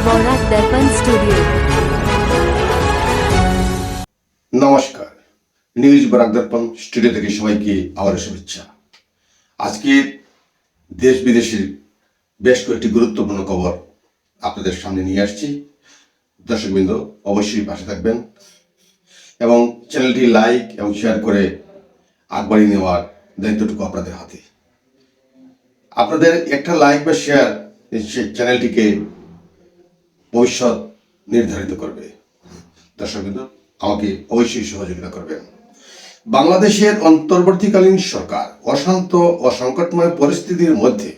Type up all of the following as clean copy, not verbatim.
বরাক দর্পণ studio. নমস্কার, news Barak দর্পণ studio থেকে সবাইকে আবার শুভেচ্ছা। আজকে দেশ বিদেশের বেশ কয়েকটি গুরুত্বপূর্ণ খবর আপনাদের সামনে নিয়ে আসছি। দর্শকবৃন্দ অবশ্যই পাশে থাকবেন এবং চ্যানেলটি লাইক এবং শেয়ার করে আগবাড়ি নেওয়ার দায়িত্বটুকু আপনাদের হাতে। আপনাদের একটা লাইক বা শেয়ার সেই চ্যানেলটিকে ভবিষ্যৎ নির্ধারিত করবে। দর্শকবৃন্দ আমাকে অবশ্যই সহযোগিতা করবেন। বাংলাদেশের অন্তর্বর্তীকালীন সরকার অশান্ত ও সংকটময় পরিস্থিতির মধ্যে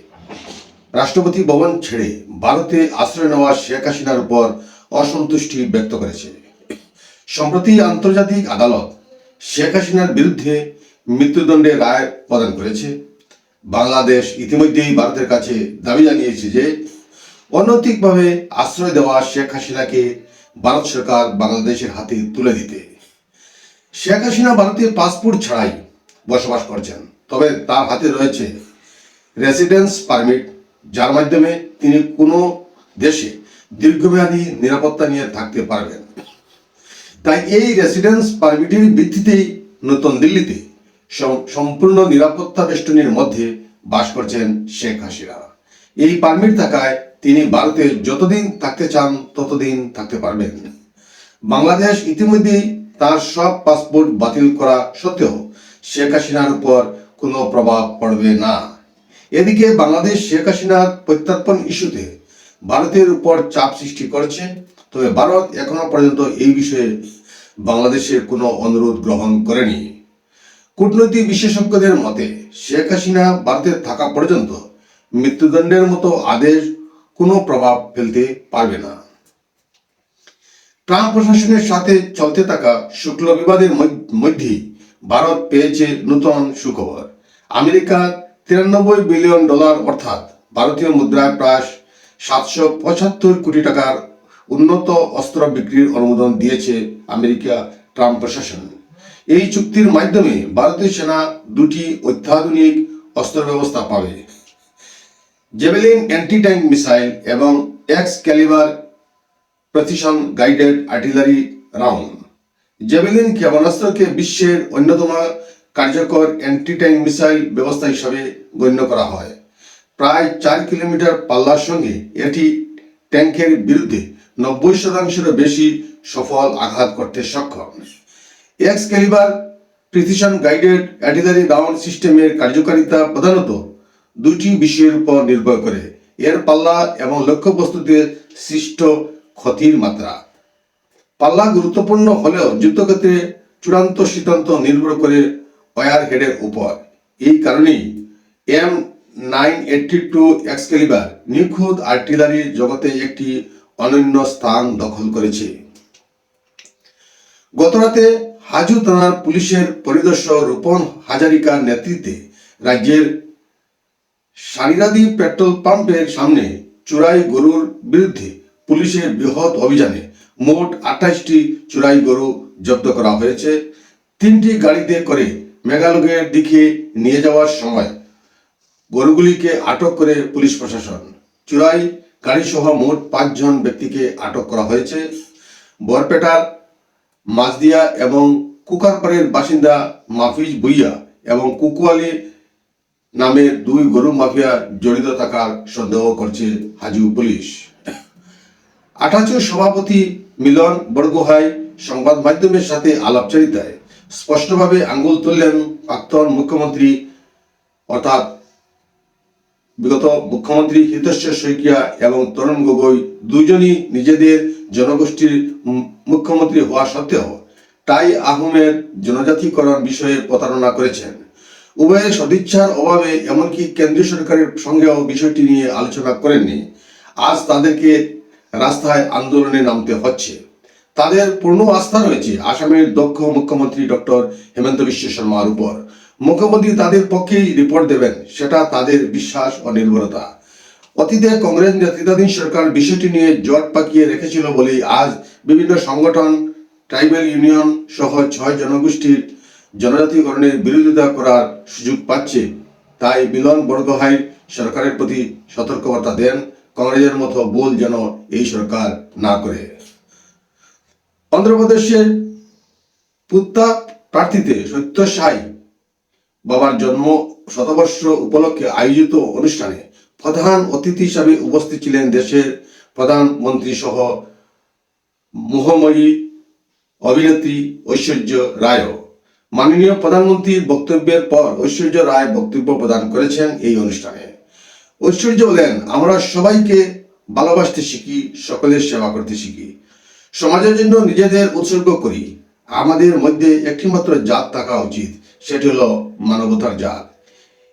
রাষ্ট্রপতি ভবন ছেড়ে ভারতে আশ্রয় নেওয়া শেখ হাসিনার উপর অসন্তুষ্টি ব্যক্ত করেছে। সম্প্রতি আন্তর্জাতিক আদালত শেখ হাসিনার বিরুদ্ধে মৃত্যুদণ্ডের রায় প্রদান করেছে। বাংলাদেশ ইতিমধ্যেই ভারতের কাছে দাবি জানিয়েছে যে অনৈতিকভাবে আশ্রয় দেওয়া শেখ হাসিনাকে ভারত সরকার বাংলাদেশের হাতে তুলে দিতে। শেখ হাসিনা ভারতীয় পাসপোর্ট ছাড়াই বসবাস করছেন, তবে তার হাতে রয়েছে রেসিডেন্স পারমিট, যার মাধ্যমে তিনি কোনো দেশে দীর্ঘমেয়াদী নিরাপত্তা নিয়ে থাকতে পারবেন। তাই এই রেসিডেন্স পারমিটের ভিত্তিতেই নতুন দিল্লিতে সম্পূর্ণ নিরাপত্তা বেষ্টনীর মধ্যে বাস করছেন শেখ হাসিনা। এই পারমিট থাকায় তিনি ভারতে যতদিন থাকতে চান ততদিন থাকতে পারবেন। বাংলাদেশ ইতিমধ্যেই তার সব পাসপোর্ট বাতিল করা সত্ত্বেও শেখ হাসিনার উপর কোনো প্রভাব পড়বে না। এদিকে বাংলাদেশ শেখ হাসিনার প্রত্যর্পণ ইস্যুতে ভারতের উপর চাপ সৃষ্টি করেছে, তবে ভারত এখনো পর্যন্ত এই বিষয়ে বাংলাদেশের কোনো অনুরোধ গ্রহণ করেনি। কূটনৈতিক বিশেষজ্ঞদের মতে শেখ হাসিনা ভারতে থাকা পর্যন্ত মৃত্যুদণ্ডের মতো আদেশ কোনো প্রভাব ফেলতে পারবে না। ট্রাম্প প্রশাসনের সাথে চলতে থাকা শুল্ক বিবাদের মধ্যেই ভারত পেয়েছে নতুন সুখবর। আমেরিকা $93 বিলিয়ন অর্থাৎ ভারতীয় মুদ্রায় প্রায় 775 কোটি টাকার উন্নত অস্ত্র বিক্রির অনুমোদন দিয়েছে আমেরিকা ট্রাম্প প্রশাসন। এই চুক্তির মাধ্যমে ভারতীয় সেনা দুটি অত্যাধুনিক অস্ত্র ব্যবস্থা পাবে: জেভেলিন অ্যান্টি ট্যাঙ্ক মিসাইল এবং Excalibur precision guided artillery round. Javelin ক্ষেপণাস্ত্রকে বিশ্বের অন্যতম কার্যকর অ্যান্টি ট্যাঙ্ক মিসাইল ব্যবস্থা হিসাবে গণ্য করা হয়। প্রায় 4 কিলোমিটার পাল্লার সঙ্গে এটি ট্যাঙ্কের বিরুদ্ধে 90%-এরও বেশি সফল আঘাত করতে সক্ষম। এক্সক্যালিবার প্রিসিশন গাইডেড আর্টিলারি রাউন্ড সিস্টেমের কার্যকারিতা প্রধানত দুটি বিষয়ের উপর নির্ভর করে: এর পাল্লা এবং লক্ষ্যবস্তুতে সৃষ্ট ক্ষতির মাত্রা। পাল্লা গুরুত্বপূর্ণ হলেও যুদ্ধক্ষেত্রে চূড়ান্ত সিদ্ধান্ত নির্ভর করে ওয়ার হেডের উপর। এই কারণেই M982 এক্সক্যালিবার নিখুঁত আর্টিলারির জগতে একটি অনন্য স্থান দখল করেছে। গতরাতে হাজু থানার পুলিশের পরিদর্শক রূপন হাজারিকার নেতৃত্বে রাজ্যের সারিরাদি পেট্রোল পাম্পের সামনে চোরাই গরুর বিরুদ্ধে পুলিশের বৃহৎ অভিযানে মোট 28টি চোরাই গরু জব্দ করা হয়েছে। 3টি গাড়িতে করে মেঘালয়ের দিকে নিয়ে যাওয়ার সময় গরুগুলিকে আটক করে পুলিশ প্রশাসন। চোরাই গাড়িসহ মোট 5 জন ব্যক্তিকে আটক করা হয়েছে। বরপেটার মাঝদিয়া এবং কুকারপাড়ের বাসিন্দা মাফিজ ভুইয়া এবং কুকুয়ালি নামের 2 গরু মাফিয়া জড়িত থাকার সন্দেহ করছে হাজু পুলিশ। আঠাচুর সভাপতি মিলন বরগোহাই সংবাদ মাধ্যমের সাথে আলাপচারিতায় স্পষ্টভাবে আঙ্গুল তুললেন প্রাক্তন মুখ্যমন্ত্রী অর্থাৎ বিগত মুখ্যমন্ত্রী হিতেশ্বর শইকীয়া এবং তরুণ গগৈ দুজনই নিজেদের জনগোষ্ঠীর মুখ্যমন্ত্রী হওয়া সত্ত্বেও টাই আহমের জনজাতিকরণ বিষয়ে প্রতারণা করেছেন। উভয়ের সদিচ্ছার অভাবে এমনকি কেন্দ্রীয় সরকারের সঙ্গেও বিষয়টি নিয়ে আলোচনা করেননি। আজ তাদেরকে রাস্তায় আন্দোলনে নামতে হচ্ছে। তাদের পূর্ণ আস্থা রয়েছে আসামের দক্ষ মুখ্যমন্ত্রী ডক্টর হেমন্ত বিশ্ব শর্মার উপর। মুখ্যমন্ত্রী তাদের পক্ষেই রিপোর্ট দেবেন, সেটা তাদের বিশ্বাস ও নির্ভরতা। অতীতে কংগ্রেস নেতৃত্বাধীন সরকার বিষয়টি নিয়ে জট পাকিয়ে রেখেছিল বলেই আজ বিভিন্ন সংগঠন, ট্রাইবাল ইউনিয়ন সহ 6 জনগোষ্ঠীর জনজাতিকরণের বিরোধিতা করার সুযোগ পাচ্ছে। তাই মিলন বরগোহাই সরকারের প্রতি সতর্কবার্তা দেন, কংগ্রেসের মতো ভুল যেন এই সরকার না করে। অন্ধ্রপ্রদেশের পুত্তা প্রার্থীতে সত্যসাই বাবার জন্ম শতবর্ষ উপলক্ষে আয়োজিত অনুষ্ঠানে প্রধান অতিথি হিসাবে উপস্থিত ছিলেন দেশের প্রধানমন্ত্রী সহ মোহময়ী অভিনেত্রী ঐশ্বর্য রায়ও। মাননীয় প্রধানমন্ত্রীর বক্তব্যের পর ঐশ্বর্য রায় বক্তব্য প্রদান করেছেন এই অনুষ্ঠানে। ঐশ্বর্য বলেন, আমরা সবাইকে ভালোবাসতে শিখি, সকলের সেবা করতে শিখি, সমাজের জন্য নিজেদের উৎসর্গ করি। আমাদের মধ্যে একটি মাত্র জাত থাকা উচিত, সেটি হলো মানবতার জাত।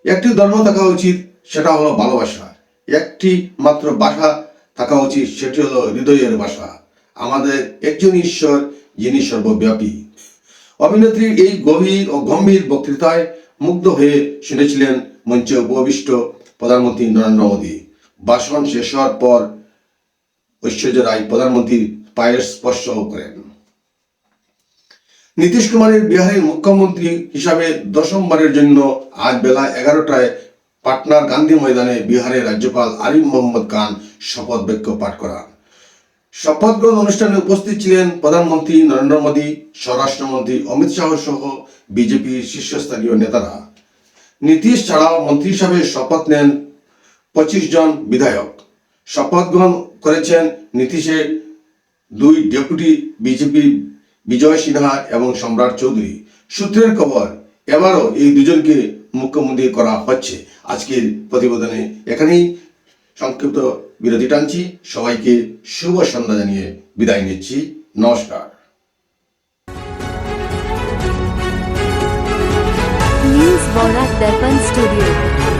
একটি ধর্ম থাকা উচিত, সেটা হলো ভালোবাসা। একটি মাত্র ভাষা থাকা উচিত, সেটি হলো হৃদয়ের ভাষা। আমাদের একজন ঈশ্বর, যিনি সর্বব্যাপী। অভিনেত্রীর এই গভীর ও গম্ভীর বক্তৃতায় মুগ্ধ হয়ে শুনেছিলেন মঞ্চে উপবিষ্ট প্রধানমন্ত্রী নরেন্দ্র মোদী। ভাষণ শেষ হওয়ার পর ঐশ্বর্য রায় প্রধানমন্ত্রীর পায়ের স্পর্শ করেন। নীতিশ কুমারের বিহারের মুখ্যমন্ত্রী হিসাবে দশমবারের জন্য আজ বেলা 11টায় পাটনার গান্ধী ময়দানে বিহারের রাজ্যপাল আরিফ মোহাম্মদ খান শপথ বাক্য পাঠ করান। শপথ গ্রহণ অনুষ্ঠানে উপস্থিত ছিলেন প্রধানমন্ত্রী নরেন্দ্র মোদী, স্বরাষ্ট্রমন্ত্রী অমিত শাহ সহ বিজেপির শীর্ষস্থানীয় নেতারা। নীতিশ ছাড়াও মন্ত্রী হিসাবে শপথ নেন 25 জন বিধায়ক। শপথ গ্রহণ করেছেন নীতিশের 2 ডেপুটি বিজেপি বিজয় সিনহা এবং সম্রাট চৌধুরী। সূত্রের খবর, এবারও এই দুজনকে মুখ্যমন্ত্রী করা হচ্ছে। আজকের প্রতিবেদনে এখানেই সংক্ষিপ্ত বিরতি টানছি। সবাইকে শুভ সন্ধ্যা জানিয়ে বিদায় নিচ্ছি। নমস্কার। न्यूज़ बौरा दर्पण स्टूडियो।